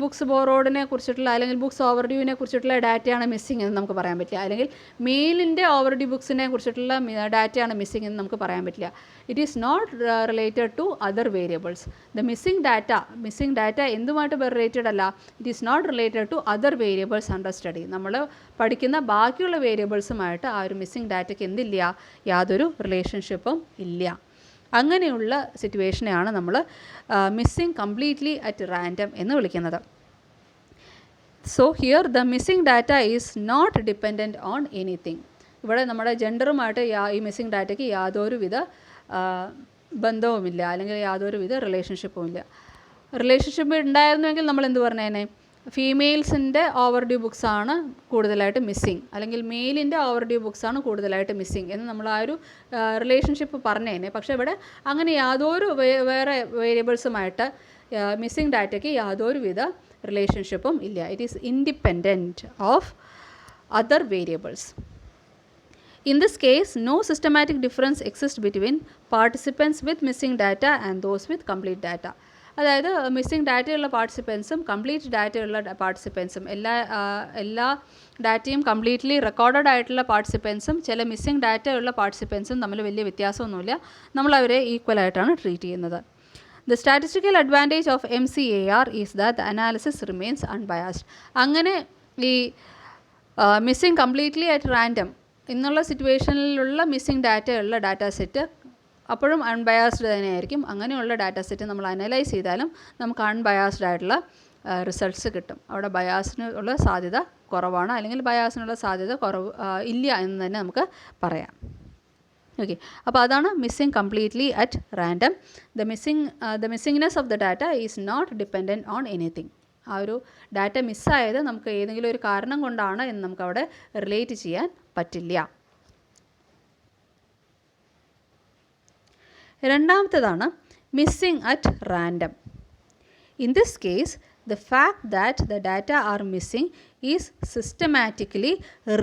ബുക്സ് ബോറോഡിനെ കുറിച്ചിട്ടുള്ള അല്ലെങ്കിൽ ബുക്സ് ഓവർ ഡ്യൂവിനെ കുറിച്ചിട്ടുള്ള ഡാറ്റയാണ് മിസ്സിംഗ് എന്ന് നമുക്ക് പറയാൻ പറ്റില്ല. അല്ലെങ്കിൽ മെയിലിൻ്റെ ഓവർ ഡ്യൂ ബുക്സിനെ കുറിച്ചിട്ടുള്ള ഡാറ്റയാണ് മിസ്സിംഗ് എന്ന് നമുക്ക് പറയാൻ പറ്റില്ല. It is not related to other variables. The missing data എന്തുമായിട്ട് റിലേറ്റഡ് അല്ല, it is not related to other variables under study. നമ്മൾ പഠിക്കുന്ന ബാക്കിയുള്ള വേരിയബിൾസുമായിട്ട് ആ ഒരു മിസ്സിംഗ് ഡാറ്റയ്ക്ക് എന്തില്ല, യാതൊരു റിലേഷൻഷിപ്പും ഇല്ല. അങ്ങനെയുള്ള സിറ്റുവേഷനെയാണ് നമ്മൾ മിസ്സിംഗ് കംപ്ലീറ്റ്ലി അറ്റ് റാൻഡം എന്ന് വിളിക്കുന്നത്. So here the missing data is not dependent on anything. ഇവിടെ നമ്മുടെ ജെൻഡറുമായിട്ട് ഈ മിസ്സിംഗ് ഡാറ്റയ്ക്ക് യാതൊരുവിധ ബന്ധവുമില്ല, അല്ലെങ്കിൽ യാതൊരുവിധ റിലേഷൻഷിപ്പും ഇല്ല. റിലേഷൻഷിപ്പ് ഉണ്ടായിരുന്നുവെങ്കിൽ നമ്മൾ എന്ത് പറഞ്ഞേനെ, ഫീമെയിൽസിൻ്റെ ഓവർ ഡ്യൂ ബുക്സാണ് കൂടുതലായിട്ട് മിസ്സിങ്, അല്ലെങ്കിൽ മെയിലിൻ്റെ ഓവർ ഡ്യൂ ബുക്സാണ് കൂടുതലായിട്ട് മിസ്സിങ് എന്ന് നമ്മൾ ആ ഒരു റിലേഷൻഷിപ്പ് പറഞ്ഞേനെ. പക്ഷേ ഇവിടെ അങ്ങനെ യാതൊരു വേറെ വേരിയബിൾസുമായിട്ട് മിസ്സിംഗ് ഡാറ്റയ്ക്ക് യാതൊരുവിധ റിലേഷൻഷിപ്പും ഇല്ല. It is independent of other variables. In this case, no systematic difference exists between participants with missing data and those with complete data. അതായത് മിസ്സിംഗ് ഡാറ്റയുള്ള പാർട്ടിസിപ്പൻസും കംപ്ലീറ്റ് ഡാറ്റയുള്ള പാർട്ടിസിപ്പൻസും എല്ലാ ഡാറ്റയും കംപ്ലീറ്റ്ലി റെക്കോർഡഡ് ആയിട്ടുള്ള പാർട്ടിസിപ്പൻസും ചില മിസ്സിംഗ് ഡാറ്റ ഉള്ള പാർട്ടിസിപ്പൻസും തമ്മിൽ വലിയ വ്യത്യാസമൊന്നുമില്ല. നമ്മൾ അവരെ ഈക്വലായിട്ടാണ് ട്രീറ്റ് ചെയ്യുന്നത്. The statistical advantage of MCAR is that the analysis remains unbiased. അങ്ങനെ ഈ മിസ്സിംഗ് കംപ്ലീറ്റ്ലി അറ്റ് റാൻഡം എന്നുള്ള സിറ്റുവേഷനിലുള്ള മിസ്സിംഗ് ഡാറ്റയുള്ള ഡാറ്റാ സെറ്റ് അപ്പോഴും അൺബയാസ്ഡ് തന്നെയായിരിക്കും. അങ്ങനെയുള്ള ഡാറ്റാ സെറ്റ് നമ്മൾ അനലൈസ് ചെയ്താലും നമുക്ക് അൺബയാസ്ഡ് ആയിട്ടുള്ള റിസൾട്ട്സ് കിട്ടും. അവിടെ ബയാസിനുള്ള സാധ്യത കുറവാണ്, അല്ലെങ്കിൽ ബയാസിനുള്ള സാധ്യത ഇല്ല എന്ന് തന്നെ നമുക്ക് പറയാം. ഓക്കെ, അപ്പോൾ അതാണ് missing completely at random. The missingness of the data is not dependent on anything. ആ ഒരു ഡാറ്റ മിസ്സായത് നമുക്ക് ഏതെങ്കിലും ഒരു കാരണം കൊണ്ടാണ് എന്ന് നമുക്കവിടെ റിലേറ്റ് ചെയ്യാൻ പറ്റില്ല. രണ്ടാമത്തേതാണ് missing at random. In this case the fact that the data are missing is systematically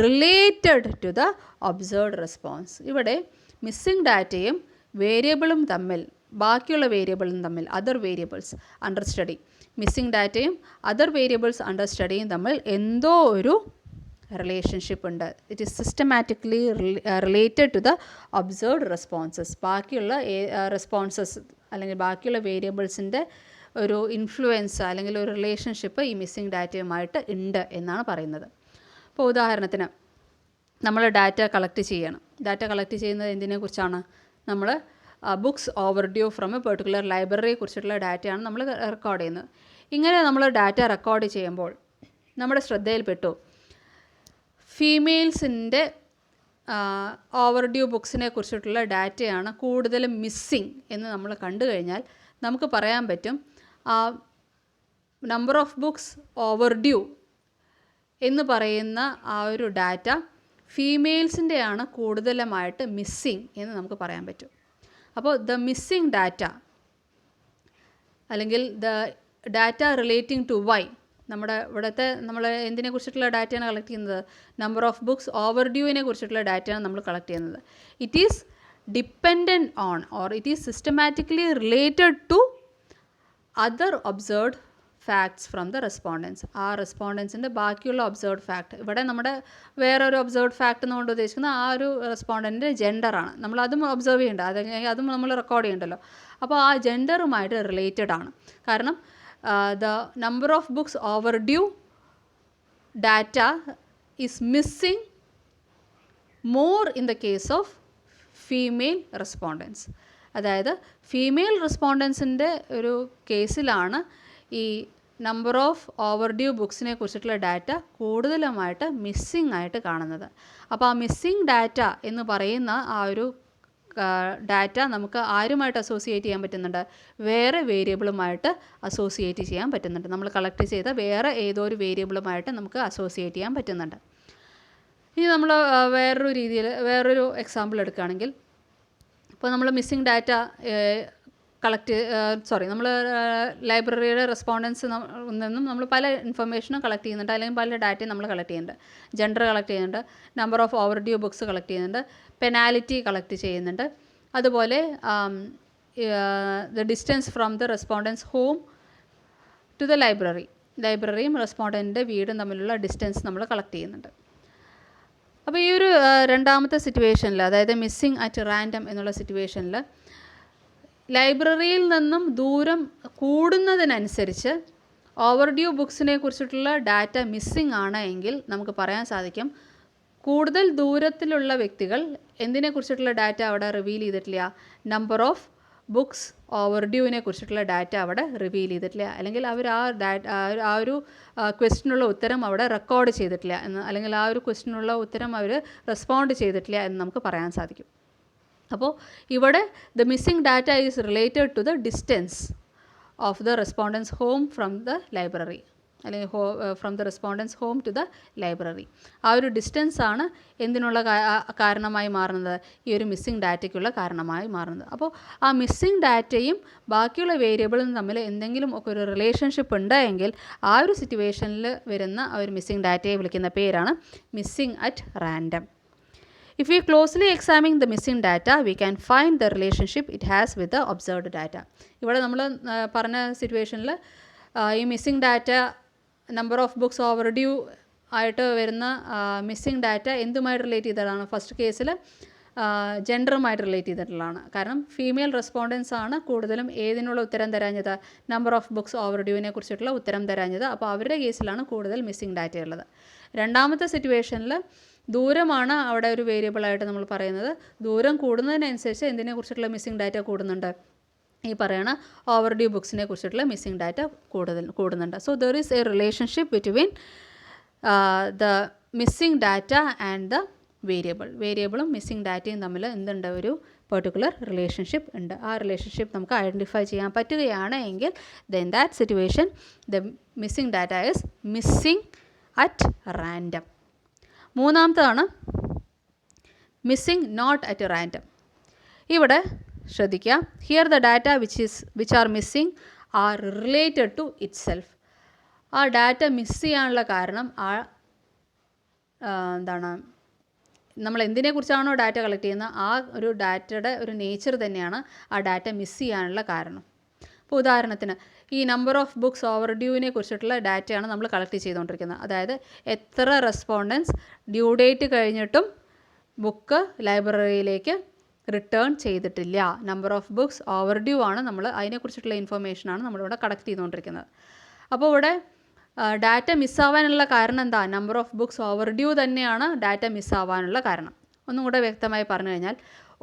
related to the observed response. ഇവിടെ മിസ്സിംഗ് ഡാറ്റയും വേരിയബിളും തമ്മിൽ, ബാക്കിയുള്ള വേരിയബിളും തമ്മിൽ, other variables under study, missing ഡാറ്റയും അതർ വേരിയബിൾസ് അണ്ടർ സ്റ്റഡിയും തമ്മിൽ എന്തോ ഒരു റിലേഷൻഷിപ്പ് ഉണ്ട്. It is systematically related to the observed responses. ബാക്കിയുള്ള റെസ്പോൺസസ് അല്ലെങ്കിൽ ബാക്കിയുള്ള വേരിയബിൾസിൻ്റെ ഒരു ഇൻഫ്ലുവൻസ് അല്ലെങ്കിൽ ഒരു റിലേഷൻഷിപ്പ് ഈ മിസ്സിംഗ് ഡാറ്റയുമായിട്ട് ഉണ്ട് എന്നാണ് പറയുന്നത്. ഇപ്പോൾ ഉദാഹരണത്തിന് നമ്മൾ ഡാറ്റ കളക്ട് ചെയ്യണം. ഡാറ്റ കളക്ട് ചെയ്യുന്നത് എന്തിനെക്കുറിച്ചാണ്? നമ്മൾ books overdue from a particular ലൈബ്രറിയെ കുറിച്ചിട്ടുള്ള ഡാറ്റയാണ് നമ്മൾ റെക്കോർഡ് ചെയ്യുന്നത്. ഇങ്ങനെ നമ്മൾ ഡാറ്റ റെക്കോർഡ് ചെയ്യുമ്പോൾ നമ്മുടെ ശ്രദ്ധയിൽപ്പെട്ടു ഫീമെയിൽസിൻ്റെ ഓവർ ഡ്യൂ ബുക്സിനെ കുറിച്ചിട്ടുള്ള ഡാറ്റയാണ് കൂടുതലും മിസ്സിങ് എന്ന് നമ്മൾ കണ്ടു കഴിഞ്ഞാൽ നമുക്ക് പറയാൻ പറ്റും number of books over due എന്ന് പറയുന്ന ആ ഒരു ഡാറ്റ ഫീമെയിൽസിൻ്റെയാണ് കൂടുതലുമായിട്ട് മിസ്സിങ് എന്ന് നമുക്ക് പറയാൻ പറ്റും. അപ്പോൾ ദ മിസ്സിങ് ഡാറ്റ അല്ലെങ്കിൽ the data relating to Y, നമ്മുടെ ഇവിടുത്തെ നമ്മൾ എന്തിനെ കുറിച്ചിട്ടുള്ള ഡാറ്റയാണ് കളക്ട് ചെയ്യുന്നത്? നമ്പർ ഓഫ് ബുക്സ് ഓവർ ഡ്യൂവിനെ കുറിച്ചിട്ടുള്ള ഡാറ്റയാണ് നമ്മൾ കളക്ട് ചെയ്യുന്നത്. It is dependent on or it is systematically related to other observed facts from the respondents. ആ റെസ്പോണ്ടൻസിൻ്റെ ബാക്കിയുള്ള ഒബ്സർവ്ഡ് ഫാക്ട്, ഇവിടെ നമ്മുടെ വേറൊരു ഒബ്സർവ്ഡ് ഫാക്ട് എന്നുകൊണ്ട് ഉദ്ദേശിക്കുന്നത് ആ ഒരു റെസ്പോണ്ടൻറ്റിൻ്റെ ജെൻഡറാണ്. നമ്മൾ അതും ഒബ്സർവ് ചെയ്യേണ്ട, അതും നമ്മൾ റെക്കോർഡ് ചെയ്യണ്ടല്ലോ. അപ്പോൾ ആ ജെൻഡറുമായിട്ട് റിലേറ്റഡ് ആണ്. കാരണം the number of books over due data is missing more in the case of female respondents. അതായത് ഫീമെയിൽ റെസ്പോണ്ടൻസിൻ്റെ ഒരു കേസിലാണ് ഈ നമ്പർ ഓഫ് ഓവർ ഡ്യൂ ബുക്സിനെ കുറിച്ചിട്ടുള്ള ഡാറ്റ കൂടുതലുമായിട്ട് മിസ്സിംഗ് ആയിട്ട് കാണുന്നത്. അപ്പോൾ ആ മിസ്സിംഗ് ഡാറ്റ എന്ന് പറയുന്ന ആ ഒരു ഡാറ്റ നമുക്ക് ആരുമായിട്ട് അസോസിയേറ്റ് ചെയ്യാൻ പറ്റുന്നുണ്ട്? വേറെ വേരിയബിളുമായിട്ട് അസോസിയേറ്റ് ചെയ്യാൻ പറ്റുന്നുണ്ട്. നമ്മൾ കളക്ട് ചെയ്ത വേറെ ഏതോ ഒരു വേരിയബിളുമായിട്ട് നമുക്ക് അസോസിയേറ്റ് ചെയ്യാൻ പറ്റുന്നുണ്ട്. ഇനി നമ്മൾ വേറൊരു എക്സാമ്പിൾ എടുക്കുകയാണെങ്കിൽ, ഇപ്പോൾ നമ്മൾ മിസ്സിംഗ് ഡാറ്റ നമ്മൾ ലൈബ്രറിയുടെ റെസ്പോണ്ടൻസ് നിന്നും നമ്മൾ പല ഇൻഫർമേഷനും കളക്ട് ചെയ്യുന്നുണ്ട്, അല്ലെങ്കിൽ പല ഡാറ്റയും നമ്മൾ കളക്ട് ചെയ്യുന്നുണ്ട്. ജെൻഡർ കളക്ട് ചെയ്യുന്നുണ്ട്, number of overdue books collect ചെയ്യുന്നുണ്ട്, പെനാലിറ്റി കളക്ട് ചെയ്യുന്നുണ്ട്, അതുപോലെ the distance from the respondent's home to the ലൈബ്രറിയും റെസ്പോണ്ടൻറ്റിൻ്റെ വീടും തമ്മിലുള്ള ഡിസ്റ്റൻസ് നമ്മൾ കളക്ട് ചെയ്യുന്നുണ്ട്. അപ്പോൾ ഈ ഒരു രണ്ടാമത്തെ സിറ്റുവേഷനിൽ, അതായത് മിസ്സിംഗ് അറ്റ് റാൻഡം എന്നുള്ള സിറ്റുവേഷനിൽ, ലൈബ്രറിയിൽ നിന്നും ദൂരം കൂടുന്നതിനനുസരിച്ച് ഓവർ ഡ്യൂ ബുക്സിനെ കുറിച്ചിട്ടുള്ള ഡാറ്റ മിസ്സിംഗ് ആണ് എങ്കിൽ നമുക്ക് പറയാൻ സാധിക്കും കൂടുതൽ ദൂരത്തിലുള്ള വ്യക്തികൾ എന്തിനെക്കുറിച്ചിട്ടുള്ള ഡാറ്റ അവിടെ റിവീൽ ചെയ്തിട്ടില്ല, നമ്പർ ഓഫ് ബുക്സ് ഓവർ ഡ്യൂവിനെ കുറിച്ചിട്ടുള്ള ഡാറ്റ അവിടെ റിവീൽ ചെയ്തിട്ടില്ല, അല്ലെങ്കിൽ അവർ ആ ഒരു ക്വസ്റ്റിനുള്ള ഉത്തരം അവിടെ റെക്കോർഡ് ചെയ്തിട്ടില്ല എന്ന്, അല്ലെങ്കിൽ ആ ഒരു ക്വസ്റ്റിനുള്ള ഉത്തരം അവർ റെസ്പോണ്ട് ചെയ്തിട്ടില്ല എന്ന് നമുക്ക് പറയാൻ സാധിക്കും. അപ്പോൾ ഇവിടെ the missing data is related to the distance of the respondent's home from the library, അല്ലെങ്കിൽ from the respondent's home to the library. ആ ഒരു ഡിസ്റ്റൻസ് ആണ് എന്തിനുള്ള കാരണമായി മാറുന്നത്? ഈ ഒരു മിസ്സിംഗ് ഡാറ്റയ്ക്കുള്ള കാരണമായി മാറുന്നത്. അപ്പോൾ ആ മിസ്സിംഗ് ഡാറ്റയും ബാക്കിയുള്ള വേരിയബിളും തമ്മിൽ എന്തെങ്കിലും ഒക്കെ ഒരു റിലേഷൻഷിപ്പ് ഉണ്ടെങ്കിൽ ആ ഒരു സിറ്റുവേഷനിൽ വരുന്ന ആ ഒരു മിസ്സിംഗ് ഡാറ്റയെ വിളിക്കുന്ന പേരാണ് missing at random. If we closely examine the missing data, we can find the relationship it has with the observed data. ഇവിടെ നമ്മൾ പറഞ്ഞ സിറ്റുവേഷനിൽ ഈ missing data number of books over due ആയിട്ട് വരുന്ന മിസ്സിംഗ് ഡാറ്റ എന്തുമായിട്ട് റിലേറ്റ് ചെയ്തതാണ്? First കേസിൽ ജെൻഡറുമായിട്ട് relate ചെയ്തിട്ടുള്ളതാണ്. കാരണം ഫീമെയിൽ റെസ്പോണ്ടൻസ് ആണ് കൂടുതലും ഏതിനുള്ള ഉത്തരം തരാഞ്ഞത്? നമ്പർ ഓഫ് ബുക്സ് ഓവർ ഡ്യൂവിനെ കുറിച്ചിട്ടുള്ള ഉത്തരം തരാഞ്ഞത്. അപ്പോൾ അവരുടെ കേസിലാണ് കൂടുതൽ മിസ്സിംഗ് ഡാറ്റ ഉള്ളത്. രണ്ടാമത്തെ സിറ്റുവേഷനിൽ ദൂരമാണ് അവിടെ ഒരു വേരിയബിളായിട്ട് നമ്മൾ പറയുന്നത്. ദൂരം കൂടുന്നതിനനുസരിച്ച് എന്തിനെക്കുറിച്ചിട്ടുള്ള മിസ്സിംഗ് ഡാറ്റ കൂടുന്നുണ്ട്? ഈ പറയണ ഓവർ ഡ്യൂ ബുക്സിനെ കുറിച്ചിട്ടുള്ള മിസ്സിംഗ് ഡാറ്റ കൂടുന്നുണ്ട്. So there is A relationship between the missing data and the വേരിയബിളും മിസ്സിംഗ് ഡാറ്റയും തമ്മിൽ എന്തുണ്ട്? ഒരു പെർട്ടിക്കുലർ റിലേഷൻഷിപ്പ് ഉണ്ട്. ആ റിലേഷൻഷിപ്പ് നമുക്ക് ഐഡൻറ്റിഫൈ ചെയ്യാൻ പറ്റുകയാണ് എങ്കിൽ then that situation the missing data is missing at random. മൂന്നാമതാണ് മിസ്സിംഗ് നോട്ട് അറ്റ് റാൻഡം. ഇവിടെ ശ്രദ്ധിക്കുക, here the data which are missing are related to itself. ആ ഡാറ്റ മിസ് ചെയ്യാനുള്ള കാരണം എന്താണ്? നമ്മൾ എന്തിനെക്കുറിച്ചാണോ ഡാറ്റ കളക്ട് ചെയ്യുന്നത് ആ ഒരു ഡാറ്റയുടെ ഒരു നേച്ചർ തന്നെയാണ് ആ ഡാറ്റ മിസ് ചെയ്യാനുള്ള കാരണം. ഇപ്പോൾ ഉദാഹരണത്തിന് ഈ നമ്പർ ഓഫ് ബുക്സ് ഓവർ ഡ്യൂവിനെ കുറിച്ചിട്ടുള്ള ഡാറ്റയാണ് നമ്മൾ കളക്ട് ചെയ്തുകൊണ്ടിരിക്കുന്നത്. അതായത് എത്ര റെസ്പോണ്ടൻസ് ഡ്യൂ ഡേറ്റ് കഴിഞ്ഞിട്ടും ബുക്ക് ലൈബ്രറിയിലേക്ക് റിട്ടേൺ ചെയ്തിട്ടില്ല. Number of books over due ആണ്, നമ്മൾ അതിനെക്കുറിച്ചിട്ടുള്ള ഇൻഫർമേഷനാണ് നമ്മളിവിടെ കളക്ട് ചെയ്തുകൊണ്ടിരിക്കുന്നത്. അപ്പോൾ ഇവിടെ ഡാറ്റ മിസ്സാവാനുള്ള കാരണം എന്താ? Number of books overdue തന്നെയാണ് ഡാറ്റ മിസ്സാവാനുള്ള കാരണം. ഒന്നും കൂടെ വ്യക്തമായി പറഞ്ഞു കഴിഞ്ഞാൽ,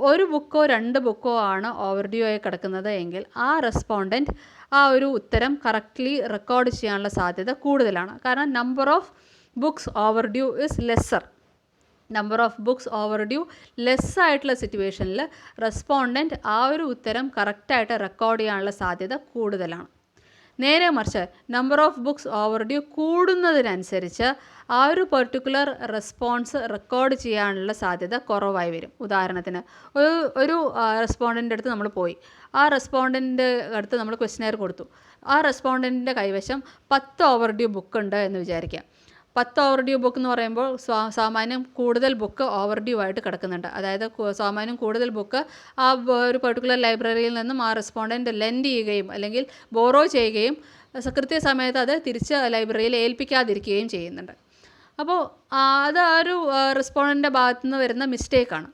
ഒരു ബുക്കോ 2 ബുക്കോ ആണ് ഓവർ ഡ്യൂ ആയി കിടക്കുന്നത് എങ്കിൽ ആ റെസ്പോണ്ടൻറ്റ് ആ ഒരു ഉത്തരം കറക്റ്റ്ലി റെക്കോർഡ് ചെയ്യാനുള്ള സാധ്യത കൂടുതലാണ്. കാരണം number of books overdue is lesser. Number of books overdue ലെസ്സായിട്ടുള്ള സിറ്റുവേഷനിൽ റെസ്പോണ്ടൻറ്റ് ആ ഒരു ഉത്തരം കറക്റ്റായിട്ട് റെക്കോർഡ് ചെയ്യാനുള്ള സാധ്യത കൂടുതലാണ്. നേരെ മറിച്ച് number of books over due കൂടുന്നതിനനുസരിച്ച് ആ ഒരു പെർട്ടിക്കുലർ റെസ്പോൺസ് റെക്കോർഡ് ചെയ്യാനുള്ള സാധ്യത കുറവായി വരും. ഉദാഹരണത്തിന് ഒരു റെസ്പോണ്ടൻ്റ് അടുത്ത് നമ്മൾ പോയി, ആ റെസ്പോണ്ടൻ്റ് അടുത്ത് നമ്മൾ ക്വസ്റ്റ്യനെയർ കൊടുത്തു. ആ റെസ്പോണ്ടൻറ്റിൻ്റെ കൈവശം 10 ഓവർ ഡ്യൂ ബുക്ക് ഉണ്ട് എന്ന് വിചാരിക്കാം. 10 ഓവർ ഡ്യൂ ബുക്ക് എന്ന് പറയുമ്പോൾ സാമാന്യം കൂടുതൽ ബുക്ക് ഓവർ ഡ്യൂ ആയിട്ട് കിടക്കുന്നുണ്ട്. അതായത് സാമാന്യം കൂടുതൽ ബുക്ക് ആ ഒരു പെർട്ടിക്കുലർ ലൈബ്രറിയിൽ നിന്നും ആ റെസ്പോണ്ടൻറ്റ് ലെൻഡ് ചെയ്യുകയും അല്ലെങ്കിൽ ബോറോ ചെയ്യുകയും കൃത്യസമയത്ത് അത് തിരിച്ച് ലൈബ്രറിയിൽ ഏൽപ്പിക്കാതിരിക്കുകയും ചെയ്യുന്നുണ്ട്. അപ്പോൾ അത് ആ ഒരു റെസ്പോണ്ടൻ്റെ ഭാഗത്തു നിന്ന് വരുന്ന മിസ്റ്റേക്കാണ്.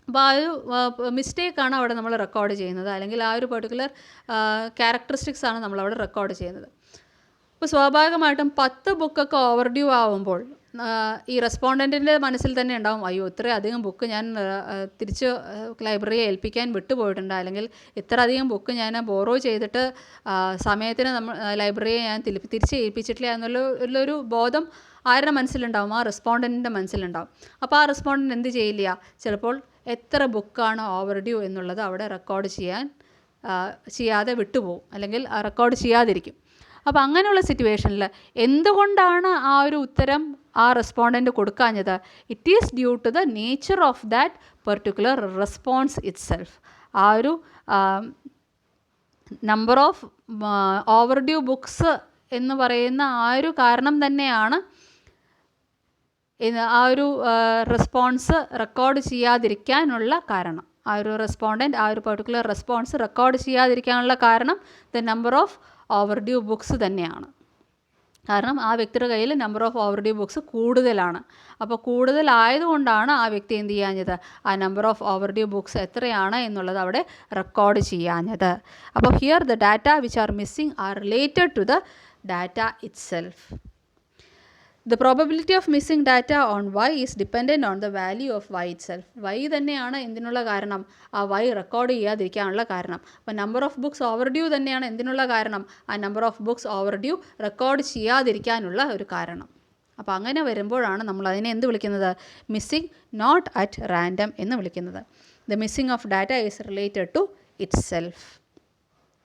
അപ്പോൾ ആ ഒരു മിസ്റ്റേക്കാണ് അവിടെ നമ്മൾ റെക്കോർഡ് ചെയ്യുന്നത്, അല്ലെങ്കിൽ ആ ഒരു പെർട്ടിക്കുലർ ക്യാരക്ടറിസ്റ്റിക്സ് ആണ് നമ്മളവിടെ റെക്കോർഡ് ചെയ്യുന്നത്. അപ്പോൾ സ്വാഭാവികമായിട്ടും 10 ബുക്കൊക്കെ ഓവർ ഡ്യൂ ആവുമ്പോൾ ഈ റെസ്പോണ്ടൻറ്റിൻ്റെ മനസ്സിൽ തന്നെ ഉണ്ടാവും, അയ്യോ ഇത്രയും അധികം ബുക്ക് ഞാൻ തിരിച്ച് ലൈബ്രറിയെ ഏൽപ്പിക്കാൻ വിട്ടുപോയിട്ടുണ്ട്, അല്ലെങ്കിൽ ഇത്ര അധികം ബുക്ക് ഞാൻ ബോറോ ചെയ്തിട്ട് സമയത്തിന് ലൈബ്രറിയെ ഞാൻ തിരിച്ച് ഏൽപ്പിച്ചിട്ടില്ല എന്നുള്ളൊരു ബോധം ആരുടെ മനസ്സിലുണ്ടാവും? ആ റെസ്പോണ്ടൻറ്റിൻ്റെ മനസ്സിലുണ്ടാവും. അപ്പോൾ ആ റെസ്പോണ്ടൻറ്റ് എന്ത് ചെയ്യില്ല, ചിലപ്പോൾ എത്ര ബുക്കാണ് ഓവർ ഡ്യൂ എന്നുള്ളത് അവിടെ റെക്കോർഡ് ചെയ്യാതെ വിട്ടുപോകും, അല്ലെങ്കിൽ റെക്കോർഡ് ചെയ്യാതിരിക്കും. അപ്പോൾ അങ്ങനെയുള്ള സിറ്റുവേഷനിൽ എന്തുകൊണ്ടാണ് ആ ഒരു ഉത്തരം ആ റെസ്പോണ്ടൻറ്റ് കൊടുക്കാഞ്ഞത്? It is due to the nature of that particular response itself. ആ ഒരു number of overdue books എന്ന് പറയുന്ന ആ ഒരു കാരണം തന്നെയാണ് ആ ഒരു റെസ്പോൺസ് റെക്കോർഡ് ചെയ്യാതിരിക്കാനുള്ള കാരണം. ആ ഒരു റെസ്പോണ്ടൻറ്റ് ആ ഒരു പെർട്ടിക്കുലർ റെസ്പോൺസ് റെക്കോർഡ് ചെയ്യാതിരിക്കാനുള്ള കാരണം the number of overdue books തന്നെയാണ്. കാരണം ആ വ്യക്തിയുടെ കയ്യിൽ number of overdue books കൂടുതലാണ്. അപ്പോൾ കൂടുതലായതുകൊണ്ടാണ് ആ വ്യക്തി എന്ത് ചെയ്യാഞ്ഞത്, ആ number of overdue books എത്രയാണ് എന്നുള്ളത് അവിടെ റെക്കോർഡ് ചെയ്യാഞ്ഞത്. അപ്പോൾ here the data which are missing are related to the data itself. The probability of missing data on y is dependent on the value of y itself. y തന്നെയാണ് എന്തിനുള്ള കാരണം, ആ y record ചെയ്യാതിരിക്കാനുള്ള കാരണം. അപ്പോൾ number of books overdue തന്നെയാണ് എന്തിനുള്ള കാരണം, ആ number of books overdue record ചെയ്യാതിരിക്കാനുള്ള ഒരു കാരണം. അപ്പോൾ അങ്ങനെ വരുമ്പോഴാണ് നമ്മൾ അതിനെ എന്ത് വിളിക്കുന്നത്, മിസ്സിംഗ് നോട്ട് അറ്റ് റാൻഡം എന്ന് വിളിക്കുന്നത്. The missing of data is related to itself.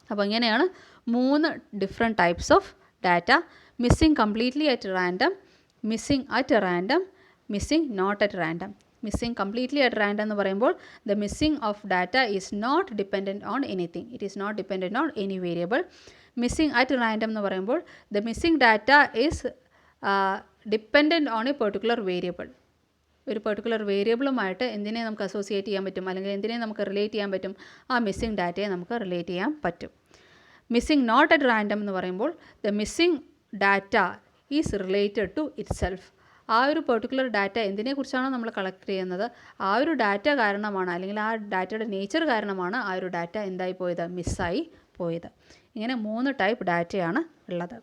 അപ്പോൾ ഇങ്ങനെയാണ് 3 different types of data: missing completely at random, missing at random, missing not at random. Missing completely at random എന്ന് പറയുമ്പോൾ the missing of data is not dependent on anything, it is not dependent on any variable. Missing at random എന്ന് പറയുമ്പോൾ the missing data is dependent on a particular variable. ഒരു particular വേരിയബിളുമായിട്ട് എന്തിനെ നമുക്ക് associate ചെയ്യാൻ പറ്റും, അല്ലെങ്കിൽ എന്തിനെ നമുക്ക് റിലേറ്റ് ചെയ്യാൻ പറ്റും, ആ മിസ്സിംഗ് ഡാറ്റയെ നമുക്ക് റിലേറ്റ് ചെയ്യാൻ പറ്റും. മിസ്സിംഗ് നോട്ട് അറ്റ് റാൻഡം എന്ന് പറയുമ്പോൾ the missing data is related to itself. ആ ഒരു പെർട്ടിക്കുലർ ഡാറ്റ എന്തിനെക്കുറിച്ചാണോ നമ്മൾ കളക്ട് ചെയ്യുന്നത്, ആ ഒരു ഡാറ്റ കാരണമാണ്, അല്ലെങ്കിൽ ആ ഡാറ്റയുടെ നേച്ചർ കാരണമാണ് ആ ഒരു ഡാറ്റ എന്തായി പോയത്, മിസ്സായി പോയത്. ഇങ്ങനെ 3 ടൈപ്പ് ഡാറ്റയാണ് ഉള്ളത്.